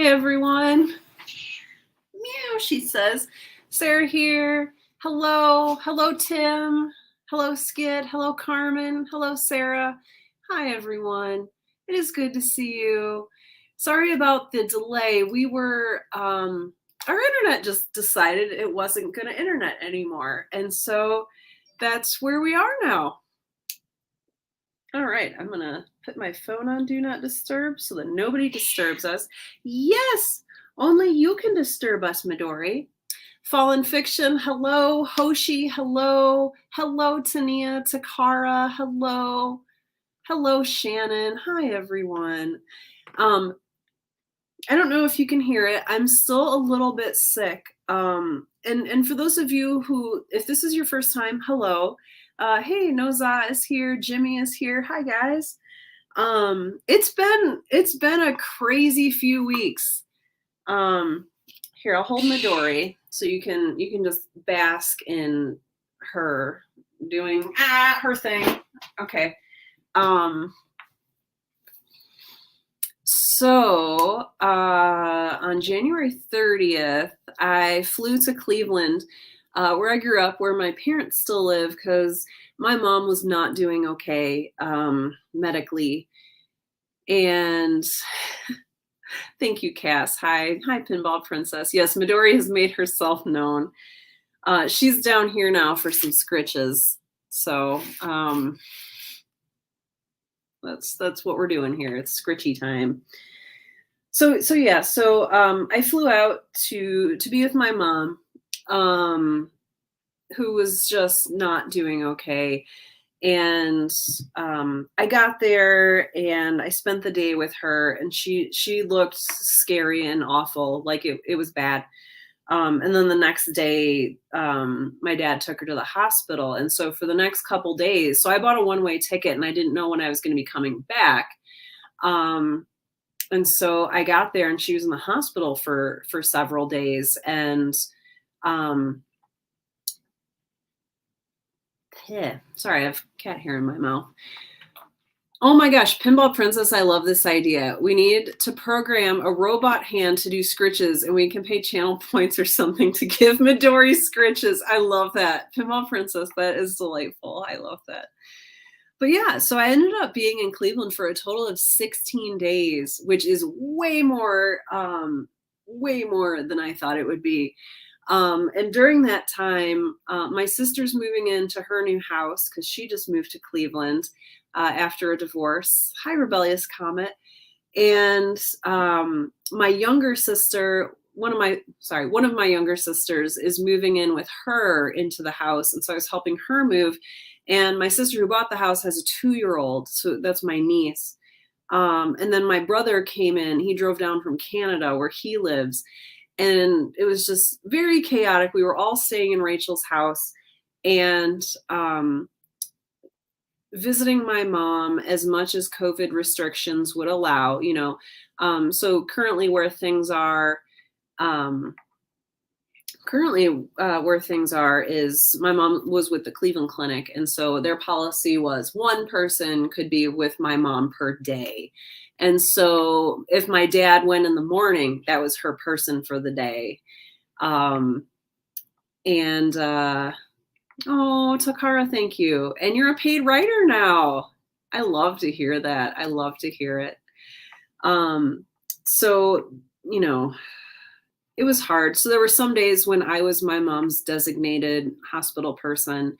Hi, everyone. Meow, she says. Sarah here. Hello. Hello, Tim. Hello, Skid. Hello, Carmen. Hello, Sarah. Hi, everyone. It is good to see you. Sorry about the delay. Our internet just decided it wasn't going to internet anymore. And so that's where we are now. All right, I'm gonna put my phone on Do Not Disturb so that nobody disturbs us. Yes, only you can disturb us, Midori. Fallen Fiction, hello. Hoshi, hello. Hello, Tania, Takara, hello. Hello, Shannon. Hi, everyone. I don't know if you can hear it. I'm still a little bit sick. And for those of you who, if this is your first time, hello. Hey, Noza is here. Jimmy is here. Hi, guys. It's been a crazy few weeks. Here, I'll hold Midori so you can just bask in her doing her thing. Okay. So on January 30th, I flew to Cleveland, where I grew up, where my parents still live, because my mom was not doing okay medically. And thank you, Cass. Hi, Pinball Princess. Yes, Midori has made herself known. She's down here now for some scritches. So that's what we're doing here. It's scritchy time. So I flew out to be with my mom, who was just not doing okay. And I got there and I spent the day with her, and she looked scary and awful, like it was bad. And then the next day, my dad took her to the hospital. And so for the next couple days, so I bought a one-way ticket and I didn't know when I was going to be coming back. And so I got there and she was in the hospital for several days. And sorry, I have cat hair in my mouth. Oh my gosh, Pinball Princess, I love this idea. We need to program a robot hand to do scritches, and we can pay channel points or something to give Midori scritches. I love that. Pinball Princess, that is delightful. I love that. But yeah, so I ended up being in Cleveland for a total of 16 days, which is way more than I thought it would be. And during that time, my sister's moving into her new house because she just moved to Cleveland after a divorce. Hi, Rebellious Comet. And my younger sister, one of my younger sisters is moving in with her into the house. And so I was helping her move. And my sister who bought the house has a 2-year-old. So that's my niece. And then my brother came in. He drove down from Canada where he lives. And it was just very chaotic. We were all staying in Rachel's house and visiting my mom as much as COVID restrictions would allow, you know. So currently where things are is my mom was with the Cleveland Clinic. And so their policy was one person could be with my mom per day. And so if my dad went in the morning, that was her person for the day. Oh, Takara, thank you. And you're a paid writer now. I love to hear that. I love to hear it. So, you know, it was hard. So there were some days when I was my mom's designated hospital person.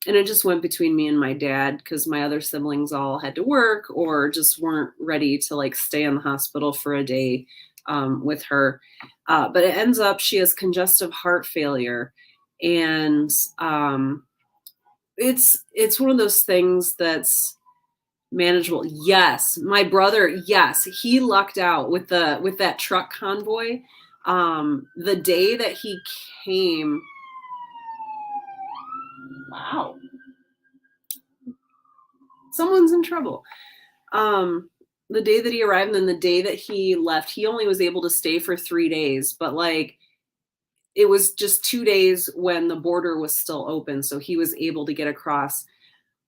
And it just went between me and my dad because my other siblings all had to work or just weren't ready to like stay in the hospital for a day with her. But it ends up she has congestive heart failure. And it's one of those things that's manageable. Yes, my brother, yes, he lucked out with that truck convoy. The day that he came. Wow. Someone's in trouble. The day that he arrived and then the day that he left, he only was able to stay for 3 days, but like it was just 2 days when the border was still open. So he was able to get across.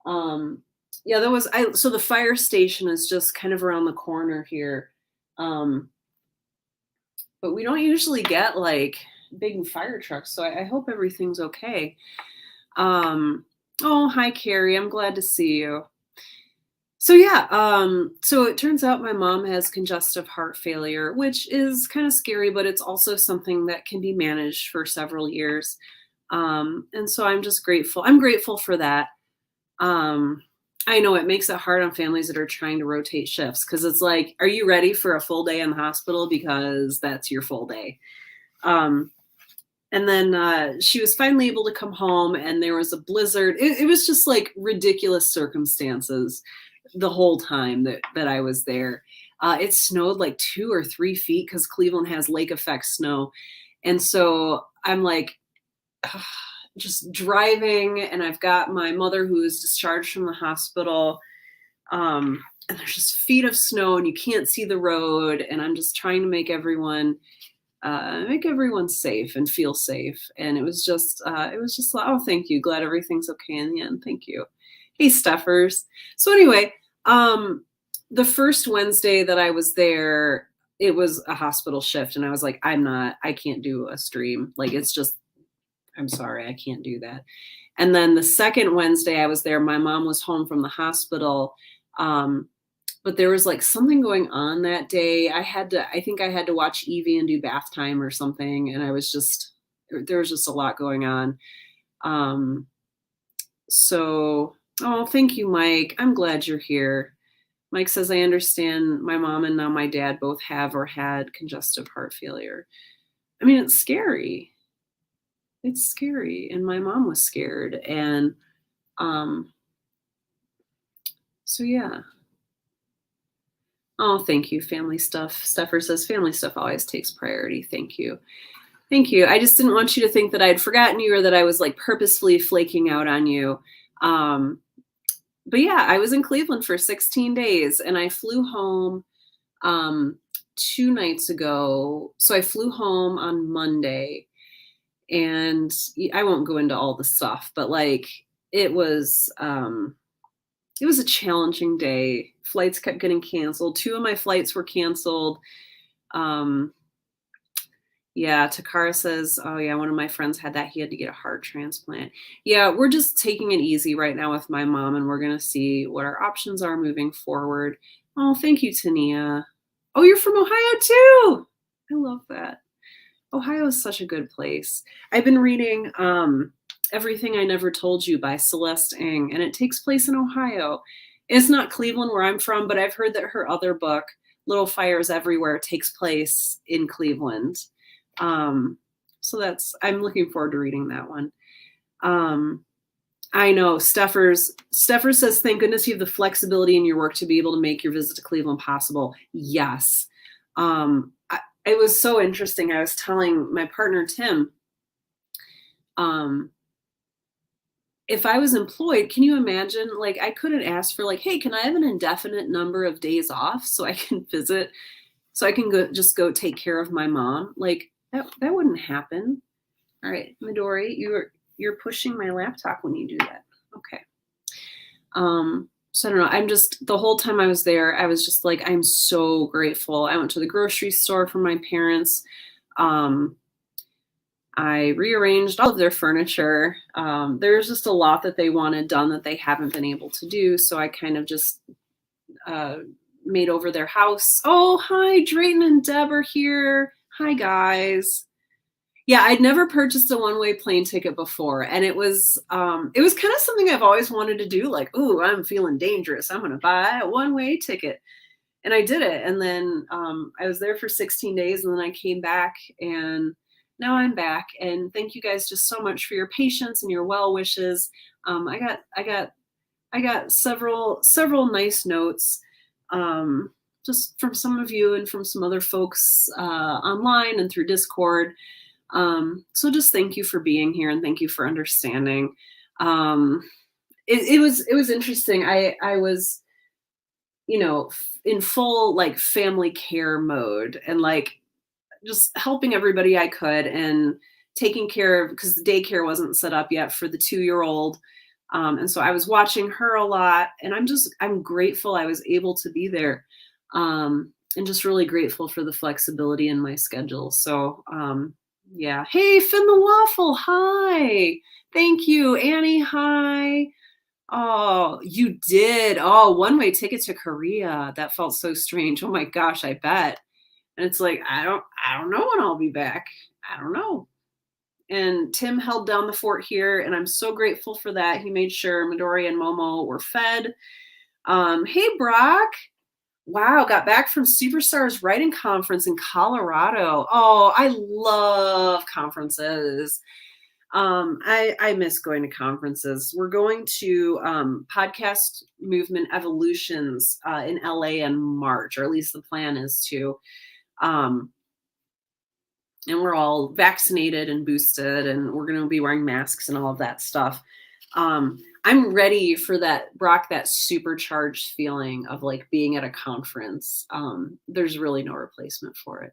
So the fire station is just kind of around the corner here. Um, but we don't usually get like big fire trucks, so I hope everything's okay. Oh, hi, Carrie. I'm glad to see you. So yeah, so it turns out my mom has congestive heart failure, which is kind of scary, but it's also something that can be managed for several years. And so I'm just grateful. I'm grateful for that. Um, I know it makes it hard on families that are trying to rotate shifts because it's like, are you ready for a full day in the hospital? Because that's your full day. Um, and then she was finally able to come home, and there was a blizzard. It was just like ridiculous circumstances the whole time that I was there. It snowed like 2 or 3 feet because Cleveland has lake effect snow. And so I'm like, just driving, and I've got my mother who is discharged from the hospital. And there's just feet of snow and you can't see the road. And I'm just trying to make everyone safe and feel safe. And it was just oh, thank you. Glad everything's okay in the end. Thank you. Hey, Steffers. So anyway, the first Wednesday that I was there, it was a hospital shift, and I was like, I can't do a stream. Like, it's just, I'm sorry, I can't do that. And then the second Wednesday I was there, my mom was home from the hospital. But there was like something going on that day. I think I had to watch Evie and do bath time or something. And there was just a lot going on. So, oh, thank you, Mike. I'm glad you're here. Mike says, I understand my mom and now my dad both have or had congestive heart failure. I mean, it's scary. It's scary. And my mom was scared. And so, yeah. Oh, thank you. Family stuff. Steffer says family stuff always takes priority. Thank you. Thank you. I just didn't want you to think that I had forgotten you or that I was like purposefully flaking out on you. But yeah, I was in Cleveland for 16 days and I flew home 2 nights ago. So I flew home on Monday, and I won't go into all the stuff, but like it was a challenging day. Flights kept getting canceled. 2 of my flights were canceled. Yeah, Takara says, oh yeah, one of my friends had that. He had to get a heart transplant. Yeah, we're just taking it easy right now with my mom, and we're going to see what our options are moving forward. Oh, thank you, Tania. Oh, you're from Ohio too. I love that. Ohio is such a good place. I've been reading Everything I Never Told You by Celeste Ng, and it takes place in Ohio. It's not Cleveland where I'm from, but I've heard that her other book, Little Fires Everywhere, takes place in Cleveland. So I'm looking forward to reading that one. I know Steffers says, thank goodness you have the flexibility in your work to be able to make your visit to Cleveland possible. Yes. It was so interesting. I was telling my partner, Tim, if I was employed, can you imagine, like, I couldn't ask for like, hey, can I have an indefinite number of days off so I can visit, so I can go take care of my mom? Like that wouldn't happen. All right, Midori, you're pushing my laptop when you do that. Okay. So I don't know. The whole time I was there, I was just like, I'm so grateful. I went to the grocery store for my parents. I rearranged all of their furniture. There's just a lot that they wanted done that they haven't been able to do. So I kind of just made over their house. Oh, hi, Drayton and Deb are here. Hi, guys. Yeah, I'd never purchased a one-way plane ticket before, and it was kind of something I've always wanted to do. Like, ooh, I'm feeling dangerous. I'm going to buy a one-way ticket, and I did it. And then I was there for 16 days, and then I came back, and now I'm back. And thank you guys just so much for your patience and your well wishes. I got several nice notes. Just from some of you and from some other folks online and through Discord. So just thank you for being here and thank you for understanding. It was interesting. I was, in full like family care mode and like just helping everybody I could and taking care of, because the daycare wasn't set up yet for the 2-year-old. And so I was watching her a lot, and I'm grateful I was able to be there. and just really grateful for the flexibility in my schedule. So, yeah. Hey, Finn the Waffle. Hi. Thank you. Annie. Hi. Oh, you did. Oh, one-way ticket to Korea. That felt so strange. Oh my gosh, I bet. And it's like, I don't know when I'll be back. I don't know. And Tim held down the fort here, and I'm so grateful for that. He made sure Midori and Momo were fed. Hey, Brock. Wow, got back from Superstars Writing Conference in Colorado. Oh, I love conferences. I miss going to conferences. We're going to Podcast Movement Evolutions in LA in March, or at least the plan is to. And we're all vaccinated and boosted, and we're going to be wearing masks and all of that stuff. I'm ready for that, Brock, that supercharged feeling of like being at a conference. There's really no replacement for it.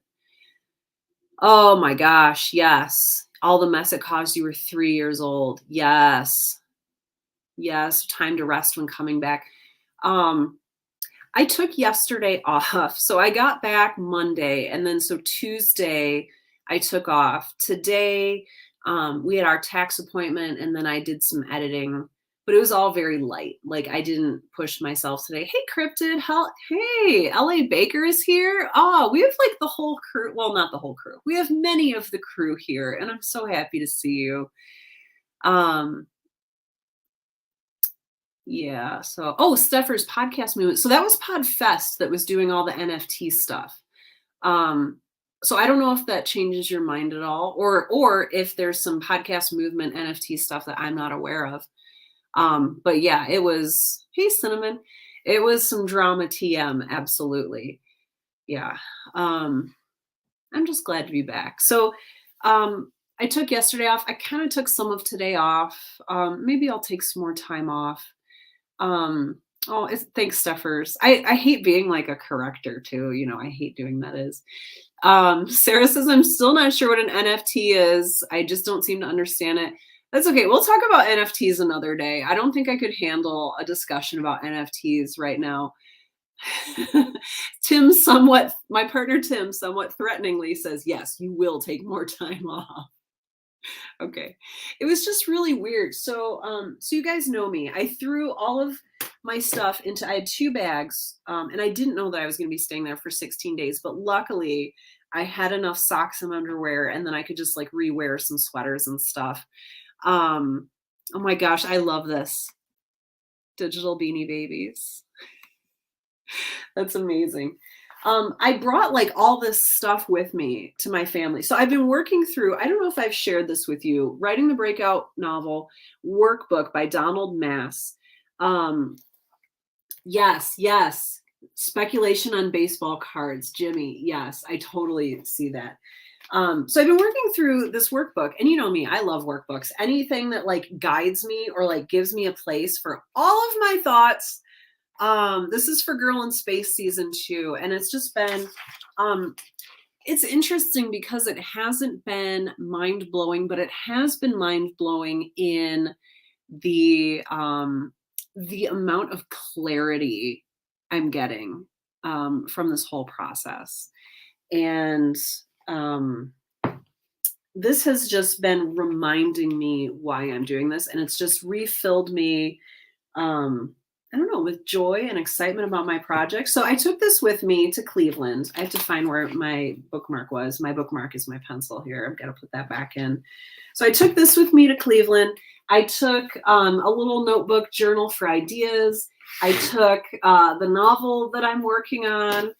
Oh my gosh, yes. All the mess it caused. You were 3 years old. Yes. Yes. Time to rest when coming back. I took yesterday off. So I got back Monday, and then so Tuesday I took off. Today we had our tax appointment, and then I did some editing, but it was all very light. Like I didn't push myself today. Hey, Cryptid. Hey, LA Baker is here. Oh, we have like the whole crew. Well, not the whole crew. We have many of the crew here, and I'm so happy to see you. Yeah. So, Steffer's podcast movement. So that was PodFest that was doing all the NFT stuff. So I don't know if that changes your mind at all, or if there's some podcast movement NFT stuff that I'm not aware of. But yeah, it was, hey, Cinnamon, it was some drama TM. Absolutely. Yeah. I'm just glad to be back. So, I took yesterday off. I kind of took some of today off. Maybe I'll take some more time off. Thanks, Stuffers. I hate being like a corrector too. I hate doing that is. Sarah says, I'm still not sure what an NFT is. I just don't seem to understand it. That's okay. We'll talk about NFTs another day. I don't think I could handle a discussion about NFTs right now. My partner Tim somewhat threateningly says, yes, you will take more time off. Okay. It was just really weird. So you guys know me. I threw all of my stuff I had 2 bags, and I didn't know that I was going to be staying there for 16 days, but luckily I had enough socks and underwear, and then I could just like rewear some sweaters and stuff. Oh my gosh, I love this. Digital Beanie Babies. That's amazing. I brought like all this stuff with me to my family. So I've been working through, I don't know if I've shared this with you, Writing the Breakout Novel Workbook by Donald Mass. Yes. Speculation on baseball cards. Jimmy, yes, I totally see that. So I've been working through this workbook, and you know me, I love workbooks. Anything that like guides me or like gives me a place for all of my thoughts. This is for Girl in Space season 2, and it's just been, it's interesting because it hasn't been mind-blowing, but it has been mind-blowing in the amount of clarity I'm getting from this whole process. And this has just been reminding me why I'm doing this, and it's just refilled me I don't know, with joy and excitement about my project. So I took this with me to Cleveland. I have to find where my bookmark was. My bookmark is my pencil here. I've got to put that back in. So I took this with me to Cleveland. I took a little notebook journal for ideas. I took the novel that I'm working on.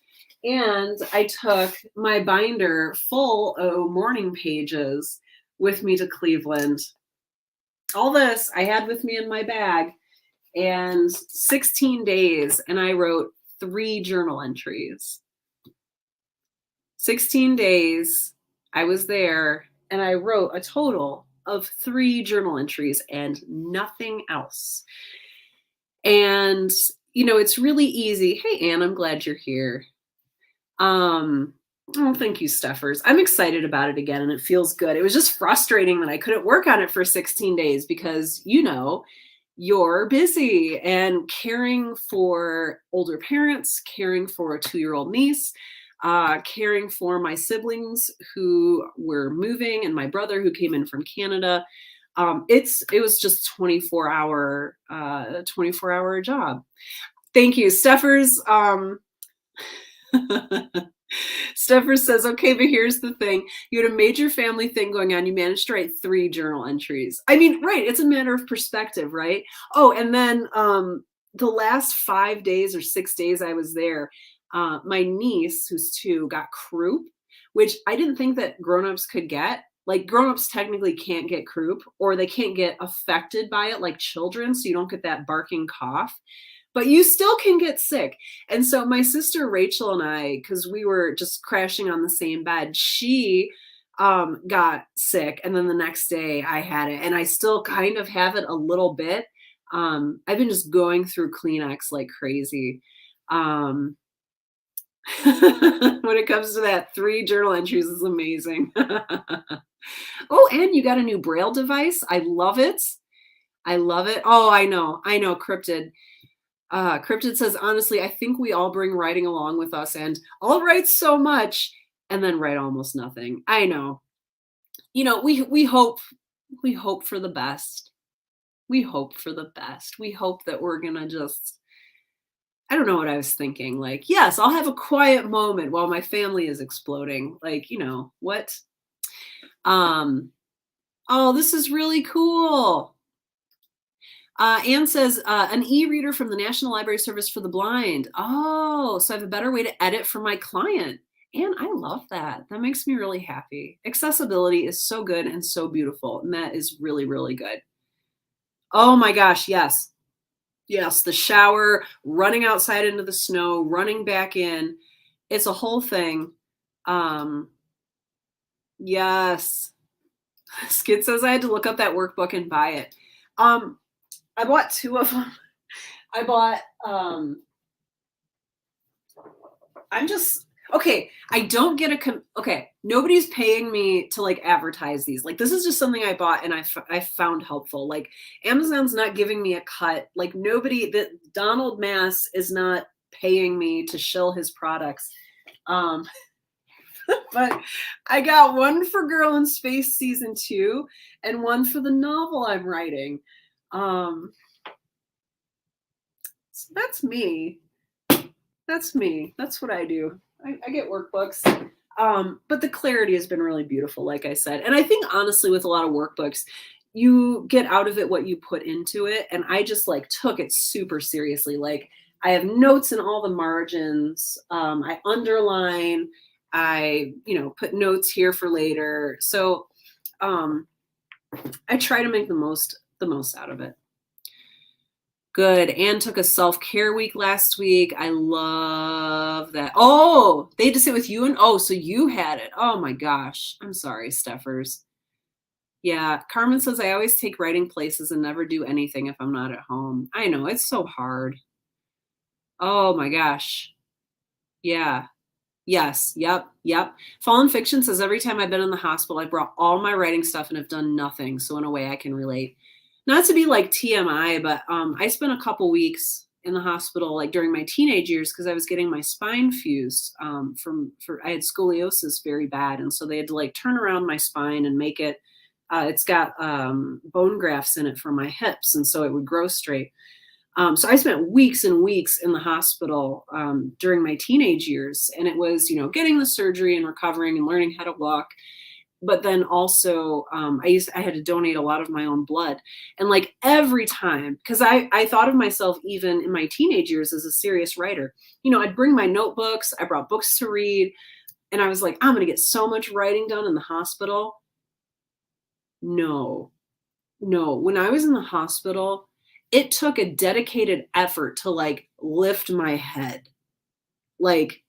And I took my binder full of morning pages with me to Cleveland. All this I had with me in my bag. And 16 days, and I wrote 3 journal entries. 16 days, I was there, and I wrote a total of 3 journal entries and nothing else. And, it's really easy. Hey, Anne, I'm glad you're here. Thank you, Steffers. I'm excited about it again, and it feels good. It was just frustrating that I couldn't work on it for 16 days because, you're busy and caring for older parents, caring for a 2-year-old niece, caring for my siblings who were moving and my brother who came in from Canada. It was just 24-hour job. Thank you. Steffers, Steffers says, okay, but here's the thing. You had a major family thing going on. You managed to write 3 journal entries. I mean, right. It's a matter of perspective, right? Oh, and then the last 5 days or 6 days I was there, my niece, who's 2, got croup, which I didn't think that grownups could get. Like grownups technically can't get croup, or they can't get affected by it like children, so you don't get that barking cough. But you still can get sick. And so my sister Rachel and I, because we were just crashing on the same bed, she got sick. And then the next day I had it. And I still kind of have it a little bit. I've been just going through Kleenex like crazy. When it comes to that, 3 journal entries is amazing. Oh, and you got a new Braille device. I love it. I love it. Oh, I know, Cryptid. Cryptid says, honestly, I think we all bring writing along with us, and I'll write so much and then write almost nothing. I know. You know, we hope for the best. We hope for the best. We hope that we're gonna just, I don't know what I was thinking. Like, yes, I'll have a quiet moment while my family is exploding. Like, you know, what? Oh, this is really cool. Anne says, an e-reader from the National Library Service for the Blind. Oh, so I have a better way to edit for my client. And I love that. That makes me really happy. Accessibility is so good and so beautiful. And that is really, really good. Oh my gosh, yes. Yes, the shower, running outside into the snow, running back in. It's a whole thing. Yes. Skid says I had to look up that workbook and buy it. I bought 2 of them. I bought, I'm just, okay, I don't get okay, nobody's paying me to like advertise these. Like this is just something I bought and I found helpful. Like Amazon's not giving me a cut. Like Donald Mass is not paying me to shill his products. But I got one for Girl in Space season 2 and one for the novel I'm writing. So that's me. That's me. That's what I do. I get workbooks. But the clarity has been really beautiful, like I said. And I think honestly, with a lot of workbooks, you get out of it what you put into it. And I just like took it super seriously. Like I have notes in all the margins. I underline, I, put notes here for later. So I try to make the most out of it. Good. Anne took a self-care week last week. I love that. Oh, they had to sit with you so you had it. Oh my gosh. I'm sorry, Steffers. Yeah. Carmen says, I always take writing places and never do anything if I'm not at home. I know, it's so hard. Oh my gosh. Yeah. Yes. Yep. Fallen Fiction says, every time I've been in the hospital, I brought all my writing stuff and have done nothing. So in a way I can relate. Not to be like TMI, but I spent a couple weeks in the hospital like during my teenage years because I was getting my spine fused I had scoliosis very bad. And so they had to like turn around my spine and make it, it's got bone grafts in it for my hips. And so it would grow straight. So I spent weeks and weeks in the hospital during my teenage years. And it was, getting the surgery and recovering and learning how to walk. But then also I had to donate a lot of my own blood. And like every time, because I thought of myself even in my teenage years as a serious writer, I'd bring my notebooks, I brought books to read, and I was like, I'm going to get so much writing done in the hospital. No, when I was in the hospital, it took a dedicated effort to like lift my head. Like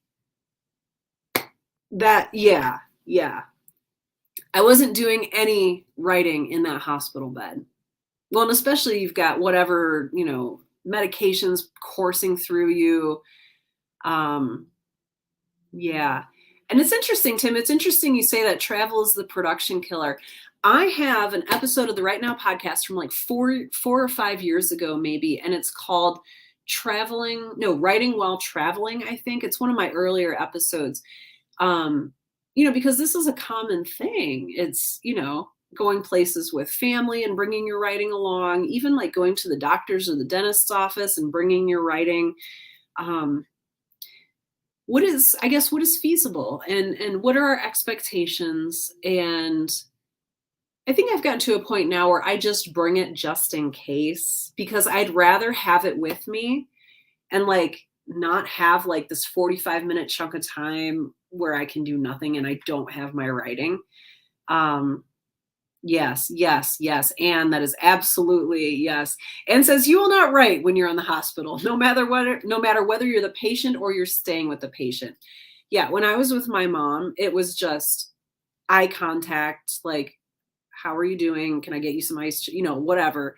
that, yeah. I wasn't doing any writing in that hospital bed. Well, and especially you've got whatever, medications coursing through you. Yeah. And it's interesting, Tim. It's interesting you say that travel is the production killer. I have an episode of the Right Now podcast from like four or 5 years ago, maybe, and it's called Writing While Traveling, I think. It's one of my earlier episodes. Because this is a common thing. It's, going places with family and bringing your writing along, even like going to the doctor's or the dentist's office and bringing your writing. What is feasible, and what are our expectations? And I think I've gotten to a point now where I just bring it just in case, because I'd rather have it with me and like not have like this 45-minute chunk of time where I can do nothing and I don't have my writing. Yes. And that is absolutely yes. And says you will not write when you're in the hospital, no matter whether you're the patient or you're staying with the patient. Yeah. When I was with my mom, it was just eye contact, like, how are you doing? Can I get you some ice? Whatever.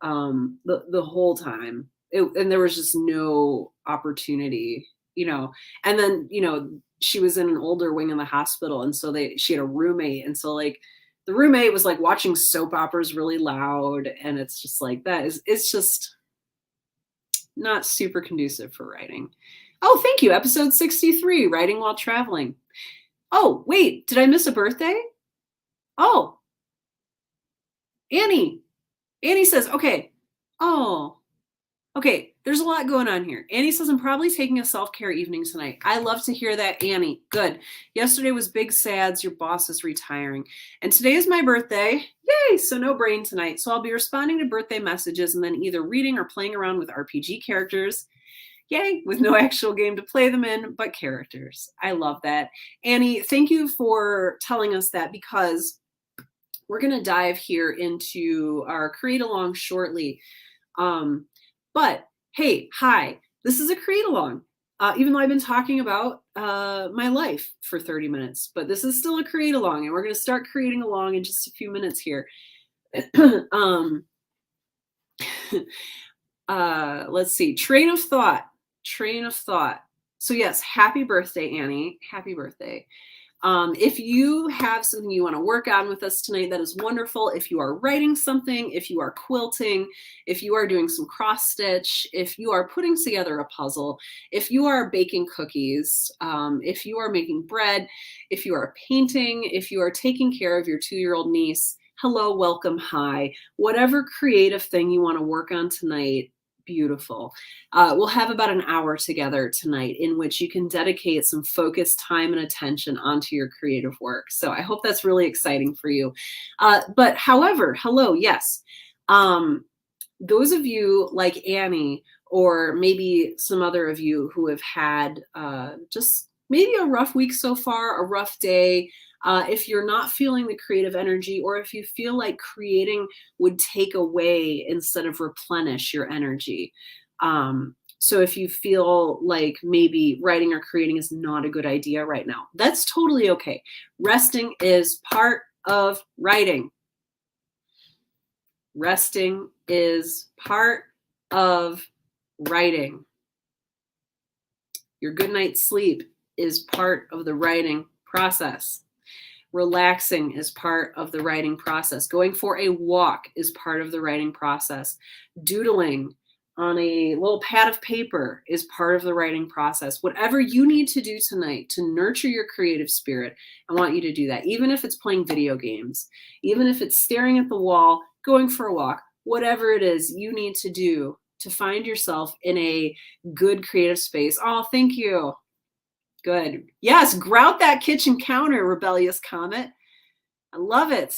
The whole time. And there was just no opportunity, and then, she was in an older wing in the hospital. And so she had a roommate. And so like the roommate was like watching soap operas really loud. And it's just like, it's just not super conducive for writing. Oh, thank you. Episode 63, Writing While Traveling. Oh, wait, did I miss a birthday? Oh, Annie says, okay. Oh, okay. There's a lot going on here. Annie says, I'm probably taking a self-care evening tonight. I love to hear that, Annie. Good. Yesterday was big sads. Your boss is retiring. And today is my birthday. Yay. So no brain tonight. So I'll be responding to birthday messages and then either reading or playing around with RPG characters. Yay. With no actual game to play them in, but characters. I love that. Annie, thank you for telling us that, because we're going to dive here into our create along shortly. But hey, hi, this is a create along. Even though I've been talking about my life for 30 minutes, but this is still a create along, and we're going to start creating along in just a few minutes here. Let's see. Train of thought. So yes, happy birthday, Annie. Happy birthday. If you have something you want to work on with us tonight, that is wonderful. If you are writing something, if you are quilting, if you are doing some cross stitch, if you are putting together a puzzle, if you are baking cookies, if you are making bread, if you are painting, if you are taking care of your 2-year-old niece, hello, welcome, hi. Whatever creative thing you want to work on tonight, beautiful. We'll have about an hour together tonight in which you can dedicate some focused time and attention onto your creative work. So I hope that's really exciting for you. But however, hello, yes. Those of you like Annie, or maybe some other of you who have had just maybe a rough week so far, a rough day, if you're not feeling the creative energy, or if you feel like creating would take away instead of replenish your energy. So if you feel like maybe writing or creating is not a good idea right now, that's totally okay. Resting is part of writing. Resting is part of writing. Your good night's sleep is part of the writing process. Relaxing is part of the writing process. Going for a walk is part of the writing process. Doodling on a little pad of paper is part of the writing process. Whatever you need to do tonight to nurture your creative spirit, I want you to do that. Even if it's playing video games, even if it's staring at the wall, going for a walk, whatever it is you need to do to find yourself in a good creative space. Oh, thank you. Good. Yes, grout that kitchen counter, rebellious comet. I love it.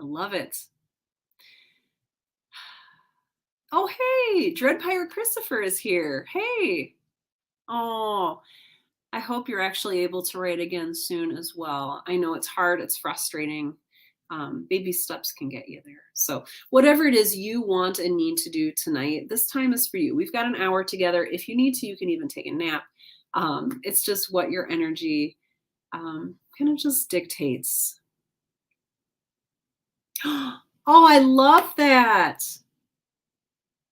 I love it. Oh, hey, Dread Pirate Christopher is here. Hey. Oh, I hope you're actually able to write again soon as well. I know it's hard. It's frustrating. Baby steps can get you there. So whatever it is you want and need to do tonight, this time is for you. We've got an hour together. If you need to, you can even take a nap. It's just what your energy kind of just dictates. Oh, I love that.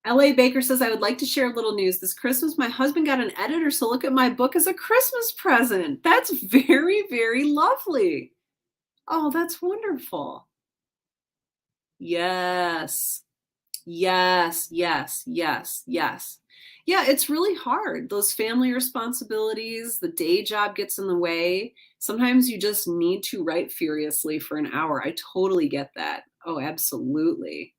LA Baker says, I would like to share a little news. This Christmas, my husband got an editor, so look at my book as a Christmas present. That's very, very lovely. Oh, that's wonderful. Yes. Yes, yes, yes, yes. Yeah, it's really hard. Those family responsibilities, the day job gets in the way. Sometimes you just need to write furiously for an hour. I totally get that. Oh, absolutely.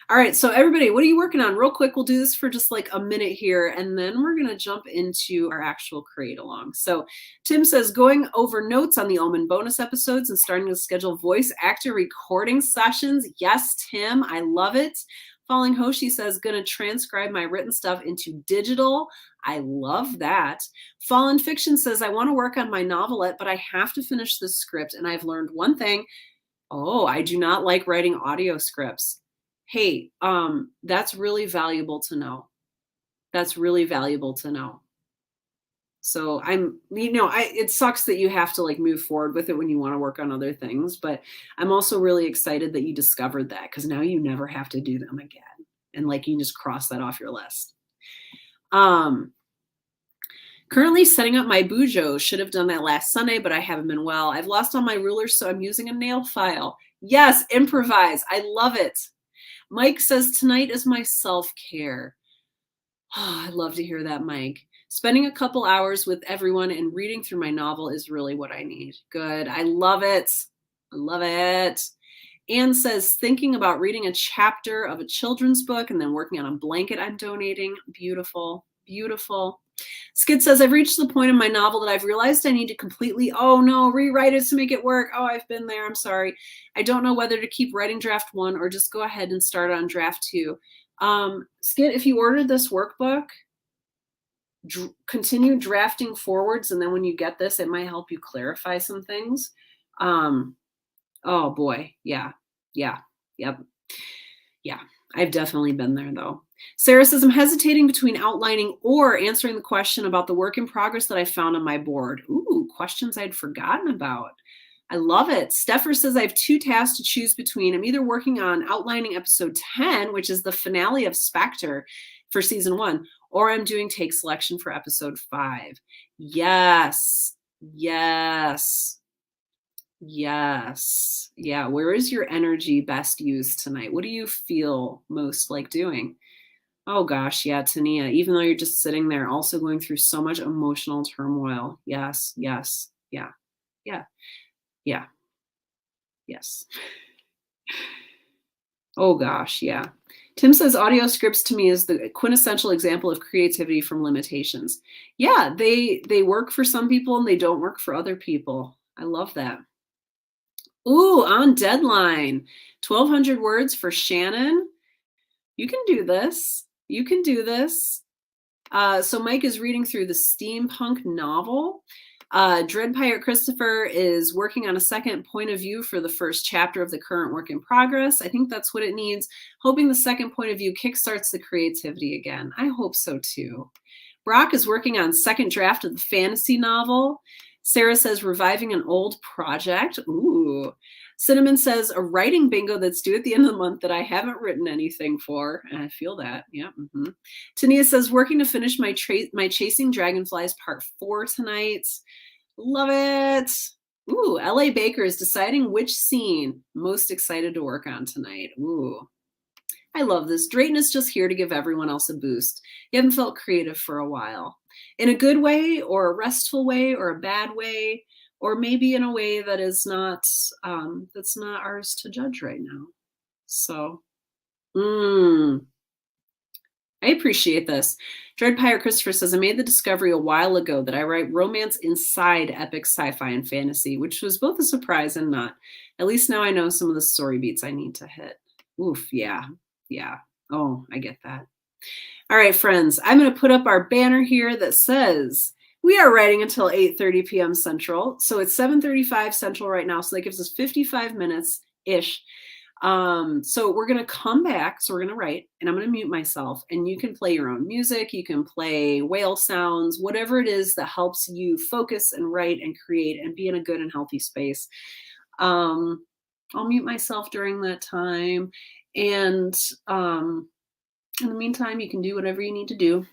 All right, so everybody, what are you working on? Real quick, we'll do this for just like a minute here, and then we're going to jump into our actual create along. So Tim says, going over notes on the Omen bonus episodes and starting to schedule voice actor recording sessions. Yes, Tim, I love it. Falling Hoshi says, going to transcribe my written stuff into digital. I love that. Fallen Fiction says, I want to work on my novelette, but I have to finish the script, and I've learned one thing. Oh, I do not like writing audio scripts. Hey, that's really valuable to know. That's really valuable to know. So it sucks that you have to like move forward with it when you want to work on other things, but I'm also really excited that you discovered that because now you never have to do them again. And like you just cross that off your list. Currently setting up my bujo. Should have done that last Sunday, but I haven't been well. I've lost all my rulers, so I'm using a nail file. Yes, improvise. I love it. Mike says, tonight is my self-care. Oh, I love to hear that, Mike. Spending a couple hours with everyone and reading through my novel is really what I need. Good. I love it. I love it. Anne says, thinking about reading a chapter of a children's book and then working on a blanket I'm donating. Beautiful. Beautiful. Skid says, I've reached the point in my novel that I've realized I need to completely, rewrite it to make it work. Oh, I've been there. I'm sorry. I don't know whether to keep writing draft 1 or just go ahead and start on draft 2. Skid, if you ordered this workbook, continue drafting forwards. And then when you get this, it might help you clarify some things. Oh boy. Yeah. Yeah. Yep. Yeah. I've definitely been there though. Sarah says, I'm hesitating between outlining or answering the question about the work in progress that I found on my board. Ooh, questions I'd forgotten about. I love it. Steffer says, I have 2 tasks to choose between. I'm either working on outlining episode 10, which is the finale of Spectre for season 1, or I'm doing take selection for episode 5. Yes. Yes. Yes. Yeah. Where is your energy best used tonight? What do you feel most like doing? Oh gosh, yeah, Tania, even though you're just sitting there also going through so much emotional turmoil. Yes, yes, yeah, yeah, yeah, yes. Oh gosh, yeah. Tim says audio scripts to me is the quintessential example of creativity from limitations. Yeah, they work for some people and they don't work for other people. I love that. Ooh, on deadline. 1,200 words for Shannon. You can do this. You can do this. So Mike is reading through the steampunk novel. Dread Pirate Christopher is working on a second point of view for the first chapter of the current work in progress. I think that's what it needs. Hoping the second point of view kickstarts the creativity again. I hope so too. Brock is working on second draft of the fantasy novel. Sarah says reviving an old project. Ooh. Cinnamon says a writing bingo that's due at the end of the month that I haven't written anything for. And I feel that. Yeah. Mm-hmm. Tania says working to finish my Chasing Dragonflies part 4 tonight. Love it. Ooh, LA Baker is deciding which scene most excited to work on tonight. Ooh. I love this. Drayton is just here to give everyone else a boost. You haven't felt creative for a while. In a good way or a restful way or a bad way, or maybe in a way that is not that's not ours to judge right now. So I appreciate this. Dread Pirate Christopher says, I made the discovery a while ago that I write romance inside epic sci-fi and fantasy, which was both a surprise and not. At least now I know some of the story beats I need to hit. Oof, yeah. Yeah. Oh, I get that. All right, friends, I'm going to put up our banner here that says we are writing until 8:30 p.m. Central. So it's 7:35 Central right now. So that gives us 55 minutes-ish. So we're going to come back. So we're going to write and I'm going to mute myself and you can play your own music. You can play whale sounds, whatever it is that helps you focus and write and create and be in a good and healthy space. I'll mute myself during that time. And In the meantime, you can do whatever you need to do.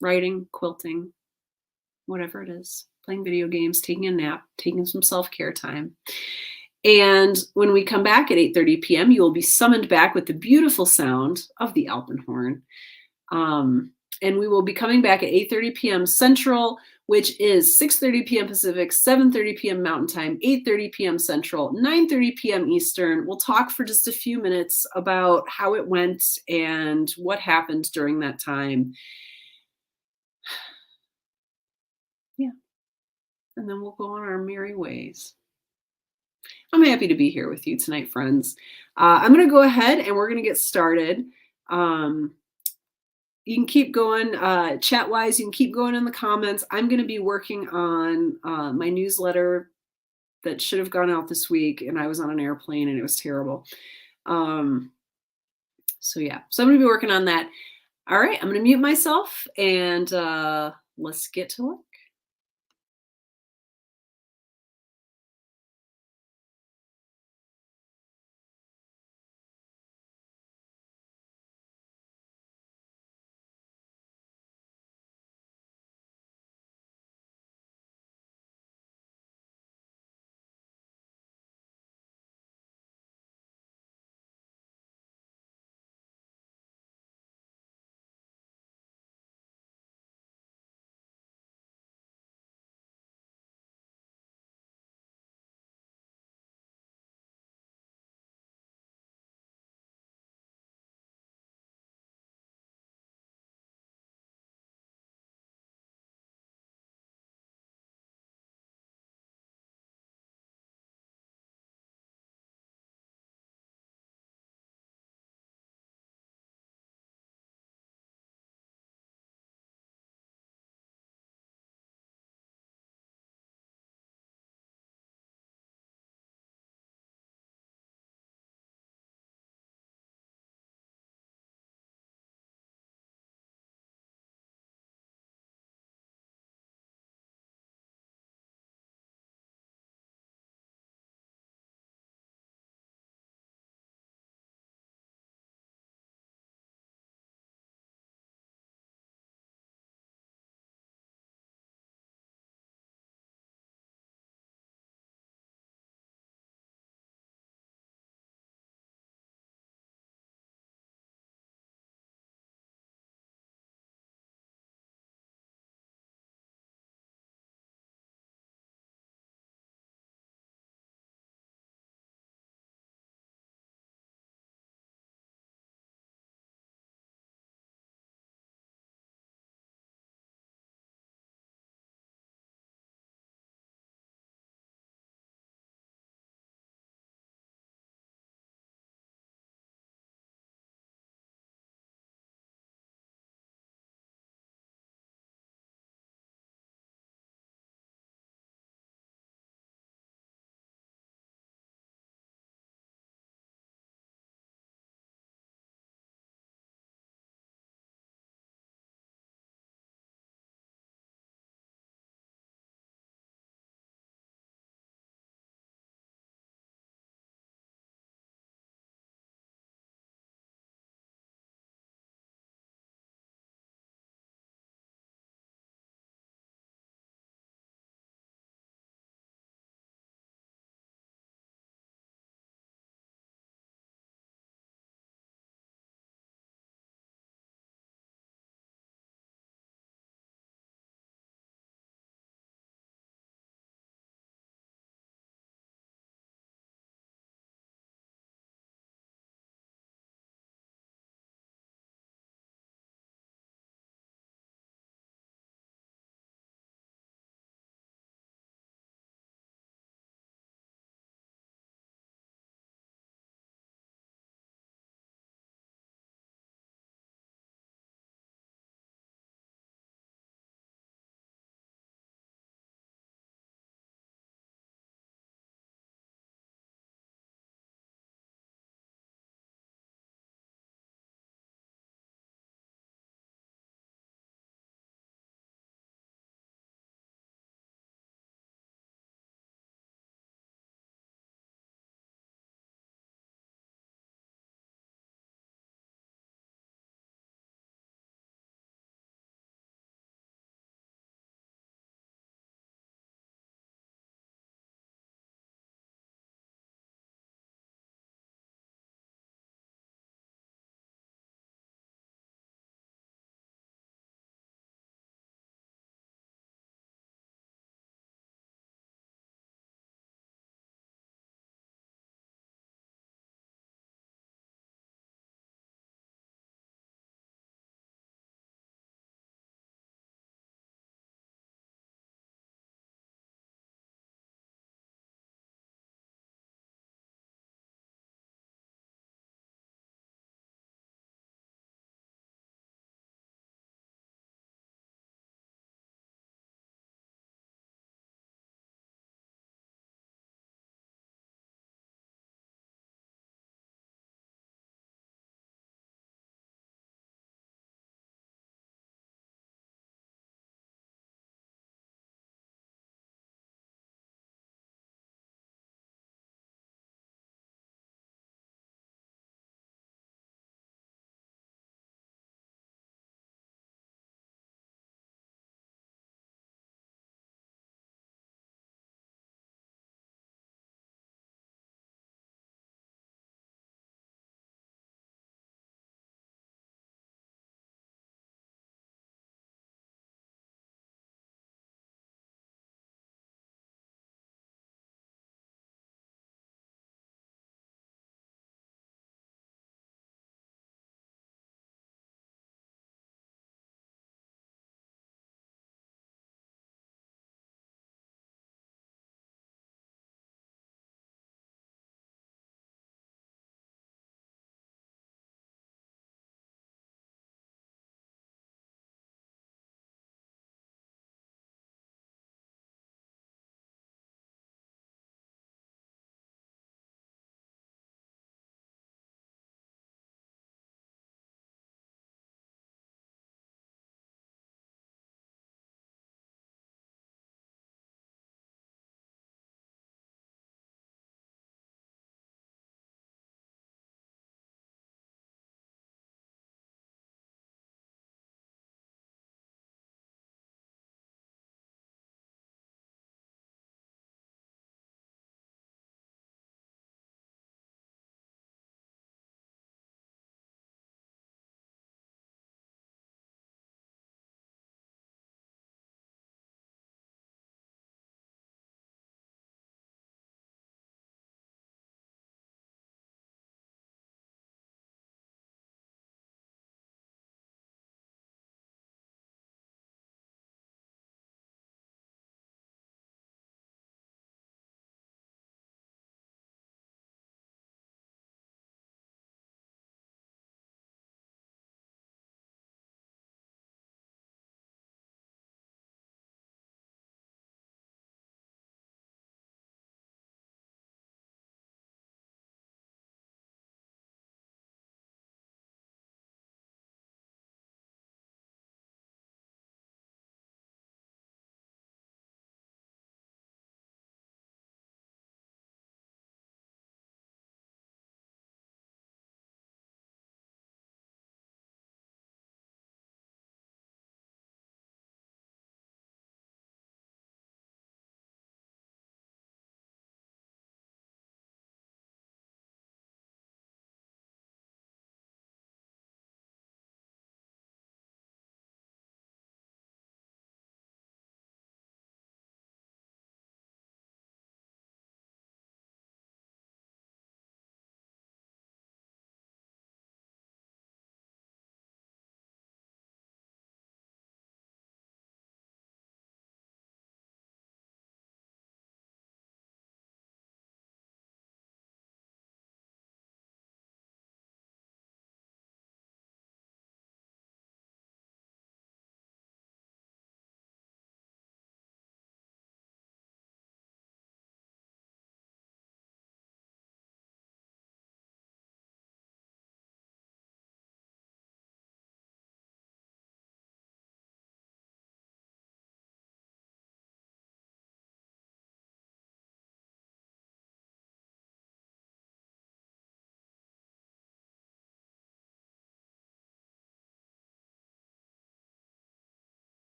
Writing, quilting, whatever it is. Playing video games, taking a nap, taking some self-care time. And when we come back at 8:30 p.m., you will be summoned back with the beautiful sound of the alpenhorn. And we will be coming back at 8:30 p.m. Central, which is 6:30 p.m. Pacific, 7:30 p.m. Mountain Time, 8:30 p.m. Central, 9:30 p.m. Eastern. We'll talk for just a few minutes about how it went and what happened during that time. Yeah. And then we'll go on our merry ways. I'm happy to be here with you tonight, friends. I'm going to go ahead and we're going to get started. You can keep going chat wise. You can keep going in the comments. I'm going to be working on my newsletter that should have gone out this week, and I was on an airplane and it was terrible. So yeah, so I'm going to be working on that. All right, I'm going to mute myself and let's get to work.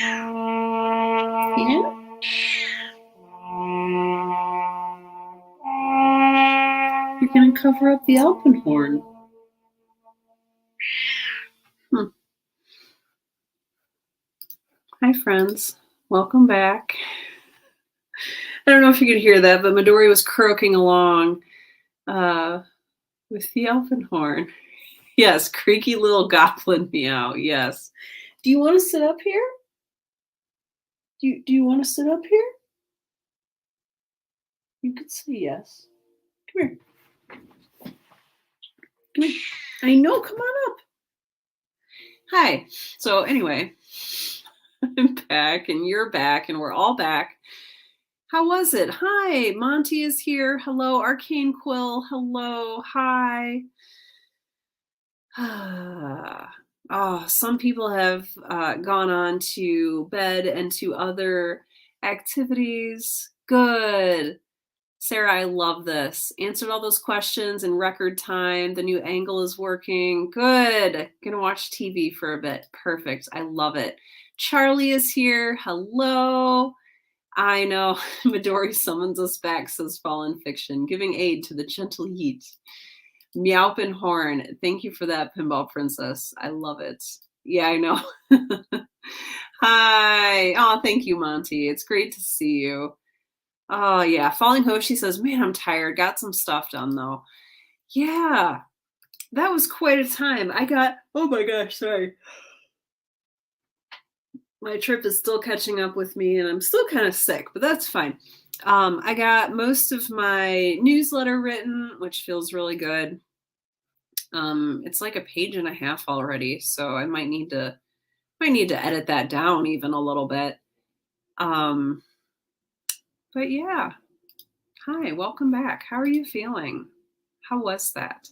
Yeah. You're going to cover up the Alpenhorn. Hi, friends. Welcome back. I don't know if you could hear that, but Midori was croaking along with the Alpenhorn. Yes, creaky little goblin meow. Yes. Do you want to sit up here? Do you want to sit up here? You could say yes. Come here. Come here. I know. Come on up. Hi. So anyway, I'm back and you're back and we're all back. How was it? Hi, Monty is here. Hello, Arcane Quill. Hello. Hi. Oh, some people have gone on to bed and to other activities. Good. Sarah, I love this. Answered all those questions in record time. The new angle is working. Good. Gonna watch TV for a bit. Perfect. I love it. Charlie is here. Hello. I know. Midori summons us back, says Fallen Fiction, giving aid to the gentle yeet. Meowpin Horn. Thank you for that, Pinball Princess. I love it. Yeah, I know. Hi. Oh, thank you, Monty. It's great to see you. Oh, yeah. Falling Hoshi says, man, I'm tired. Got some stuff done, though. Yeah. That was quite a time. Oh my gosh, sorry. My trip is still catching up with me, and I'm still kind of sick, but that's fine. I got most of my newsletter written, which feels really good. It's like a page and a half already, so I might need to edit that down even a little bit. But yeah. Hi, welcome back. How are you feeling? How was that?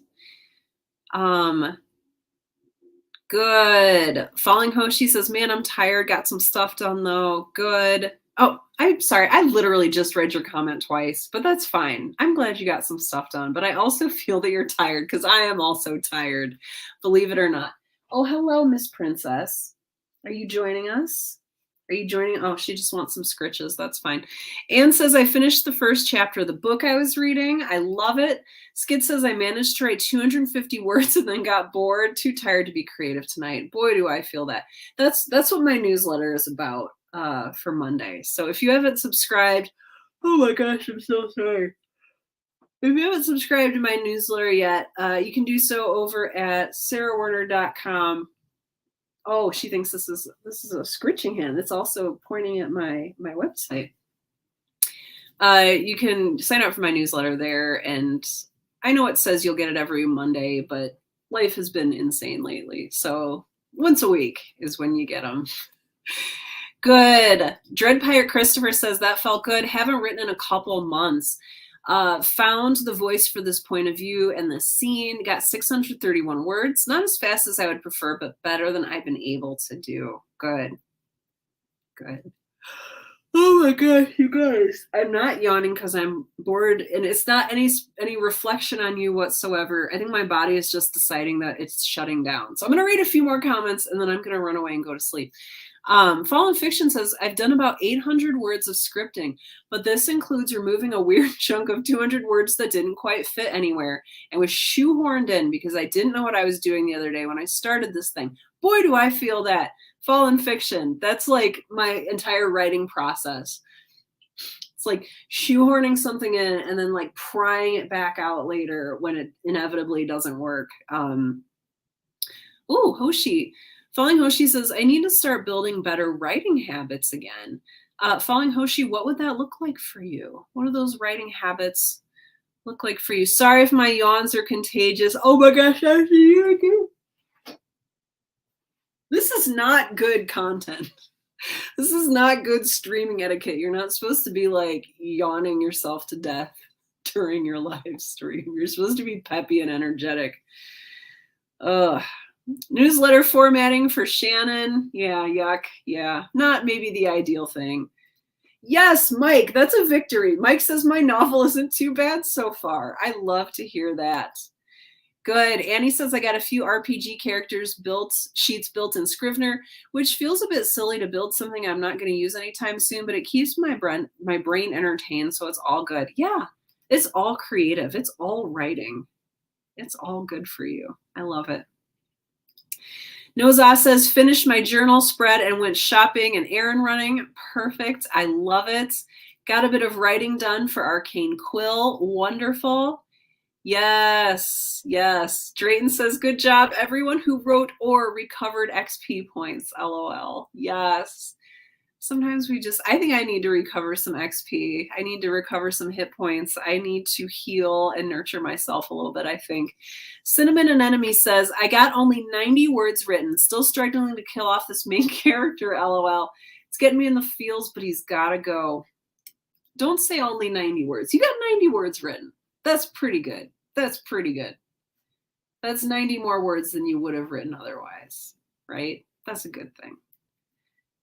Good. Falling Hoshi says, man, I'm tired. Got some stuff done though. Good. Oh, I'm sorry. I literally just read your comment twice, but that's fine. I'm glad you got some stuff done, but I also feel that you're tired because I am also tired, believe it or not. Oh, hello, Miss Princess. Are you joining us? Are you joining? Oh, she just wants some scritches. That's fine. Anne says, I finished the first chapter of the book I was reading. I love it. Skid says, I managed to write 250 words and then got bored. Too tired to be creative tonight. Boy, do I feel that. That's what my newsletter is about for Monday. So if you haven't subscribed, oh my gosh, I'm so sorry. If you haven't subscribed to my newsletter yet, you can do so over at sarahwerner.com. Oh, she thinks this is a scritching hand. It's also pointing at my website. You can sign up for my newsletter there, and I know it says you'll get it every Monday, but life has been insane lately. So once a week is when you get them. Good. Dread Pirate Christopher says that felt good. Haven't written in a couple months. Found the voice for this point of view and the scene. Got 631 words. Not as fast as I would prefer, but better than I've been able to do. Good. Good. Oh my gosh, you guys. I'm not yawning because I'm bored, and it's not any reflection on you whatsoever. I think my body is just deciding that it's shutting down. So I'm going to read a few more comments, and then I'm going to run away and go to sleep. Fallen Fiction says, I've done about 800 words of scripting, but this includes removing a weird chunk of 200 words that didn't quite fit anywhere and was shoehorned in because I didn't know what I was doing the other day when I started this thing. Boy, do I feel that. Fallen Fiction. That's like my entire writing process. It's like shoehorning something in and then like prying it back out later when it inevitably doesn't work. Ooh, Hoshi. Falling Hoshi says, I need to start building better writing habits again. Falling Hoshi, what would that look like for you? What do those writing habits look like for you? Sorry if my yawns are contagious. Oh my gosh, I see you again. This is not good content. This is not good streaming etiquette. You're not supposed to be like yawning yourself to death during your live stream. You're supposed to be peppy and energetic. Ugh. Newsletter formatting for Shannon. Yeah, yuck. Yeah, not maybe the ideal thing. Yes, Mike, that's a victory. Mike says my novel isn't too bad so far. I love to hear that. Good. Annie says, I got a few RPG characters sheets built in Scrivener, which feels a bit silly to build something I'm not going to use anytime soon, but it keeps my brain entertained, so it's all good. Yeah, it's all creative. It's all writing. It's all good for you. I love it. Noza says, finished my journal spread and went shopping and errand running. Perfect. I love it. Got a bit of writing done for Arcane Quill. Wonderful. Yes, yes. Drayton says, good job, everyone who wrote or recovered XP points, LOL. Yes. Sometimes I think I need to recover some XP. I need to recover some hit points. I need to heal and nurture myself a little bit, I think. Cinnamon Anemone says, I got only 90 words written. Still struggling to kill off this main character, LOL. It's getting me in the feels, but he's got to go. Don't say only 90 words. You got 90 words written. That's pretty good. That's pretty good. That's 90 more words than you would have written otherwise, right? That's a good thing.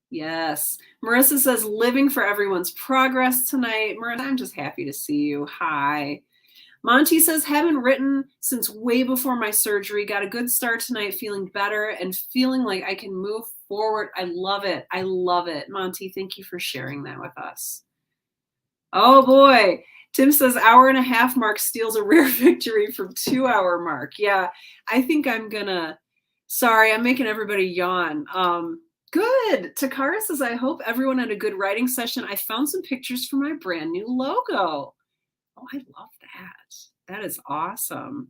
Yes. Marissa says, living for everyone's progress tonight. Marissa, I'm just happy to see you. Hi. Monty says, haven't written since way before my surgery. Got a good start tonight, feeling better and feeling like I can move forward. I love it. I love it. Monty, thank you for sharing that with us. Oh boy. Tim says, hour and a half mark steals a rare victory from 2 hour mark. Yeah, I think I'm gonna, sorry, I'm making everybody yawn. Good. Takara says, I hope everyone had a good writing session. I found some pictures for my brand new logo. Oh, I love that. That is awesome.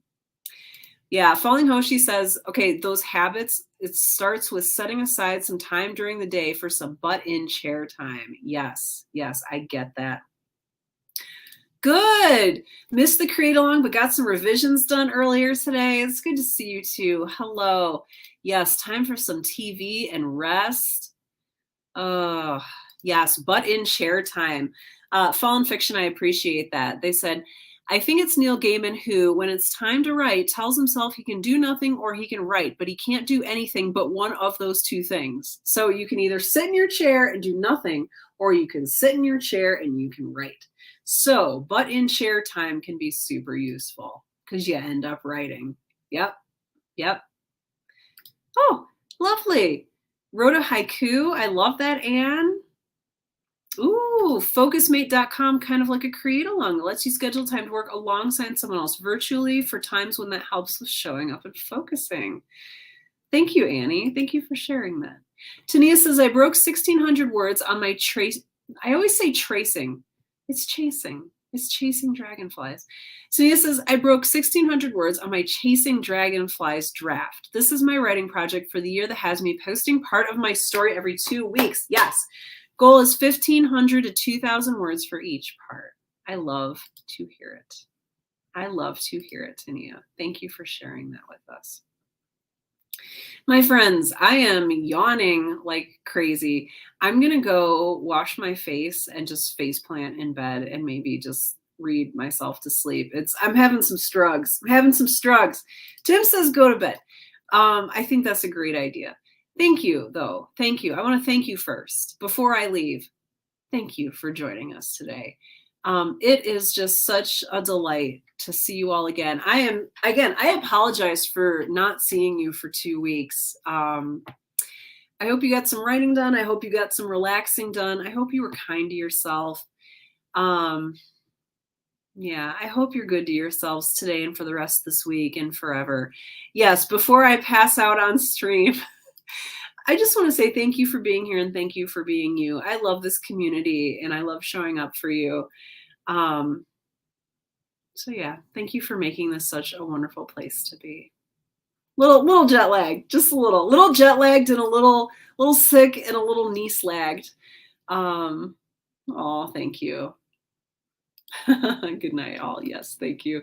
Yeah, Falling Hoshi says, okay, those habits, it starts with setting aside some time during the day for some butt-in chair time. Yes, yes, I get that. Good. Missed the create along, but got some revisions done earlier today. It's good to see you too. Hello. Yes, time for some TV and rest. Yes, butt in chair time. Fallen Fiction, I appreciate that. They said, I think it's Neil Gaiman who, when it's time to write, tells himself he can do nothing or he can write, but he can't do anything but one of those two things. So you can either sit in your chair and do nothing, or you can sit in your chair and you can write. So butt in chair time can be super useful because you end up writing. Yep. Yep. Oh, lovely. Wrote a haiku. I love that, Anne. Ooh, focusmate.com, kind of like a create along. It lets you schedule time to work alongside someone else virtually for times when that helps with showing up and focusing. Thank you, Annie. Thank you for sharing that. Tania says, I broke 1,600 words on my I always say tracing. It's chasing. It's chasing dragonflies. Tania says, I broke 1,600 words on my Chasing Dragonflies draft. This is my writing project for the year that has me posting part of my story every 2 weeks. Yes. Goal is 1,500 to 2,000 words for each part. I love to hear it. I love to hear it, Tania. Thank you for sharing that with us. My friends, I am yawning like crazy. I'm going to go wash my face and just face plant in bed and maybe just read myself to sleep. I'm having some strugs. Tim says go to bed. I think that's a great idea. Thank you, though. Thank you. I want to thank you first before I leave. Thank you for joining us today. It is just such a delight to see you all again. I apologize for not seeing you for 2 weeks. I hope you got some writing done. I hope you got some relaxing done. I hope you were kind to yourself. Yeah, I hope you're good to yourselves today and for the rest of this week and forever. Yes, before I pass out on stream, I just want to say thank you for being here and thank you for being you. I love this community and I love showing up for you. So yeah, thank you for making this such a wonderful place to be. Little jet lag, just a little jet lagged and a little sick and a little knee slagged. Oh, thank you. Good night, all. Yes, thank you.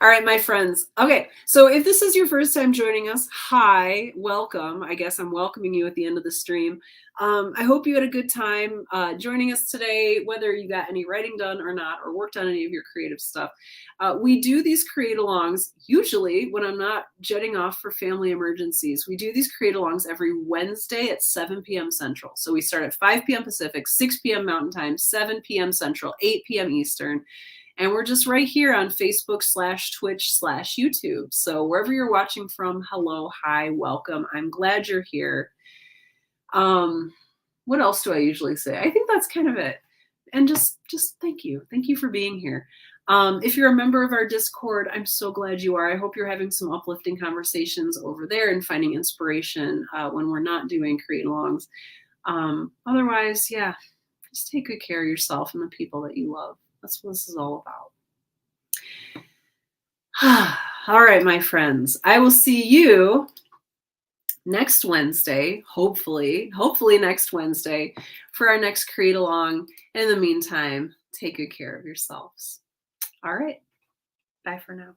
All right, my friends. Okay, so if this is your first time joining us, hi, welcome. I guess I'm welcoming you at the end of the stream. I hope you had a good time joining us today, whether you got any writing done or not, or worked on any of your creative stuff. We do these create-alongs usually when I'm not jetting off for family emergencies. We do these create-alongs every Wednesday at 7 p.m. Central. So we start at 5 p.m. Pacific, 6 p.m. Mountain Time, 7 p.m. Central, 8 p.m. Eastern. And we're just right here on Facebook/Twitch/YouTube. So wherever you're watching from, hello, hi, welcome. I'm glad you're here. What else do I usually say? I think that's kind of it. And just thank you. Thank you for being here. If you're a member of our Discord, I'm so glad you are. I hope you're having some uplifting conversations over there and finding inspiration when we're not doing create alongs. Otherwise, yeah, just take good care of yourself and the people that you love. That's what this is all about. All right, my friends, I will see you next Wednesday, hopefully next Wednesday for our next create along. In the meantime, take good care of yourselves. All right. Bye for now.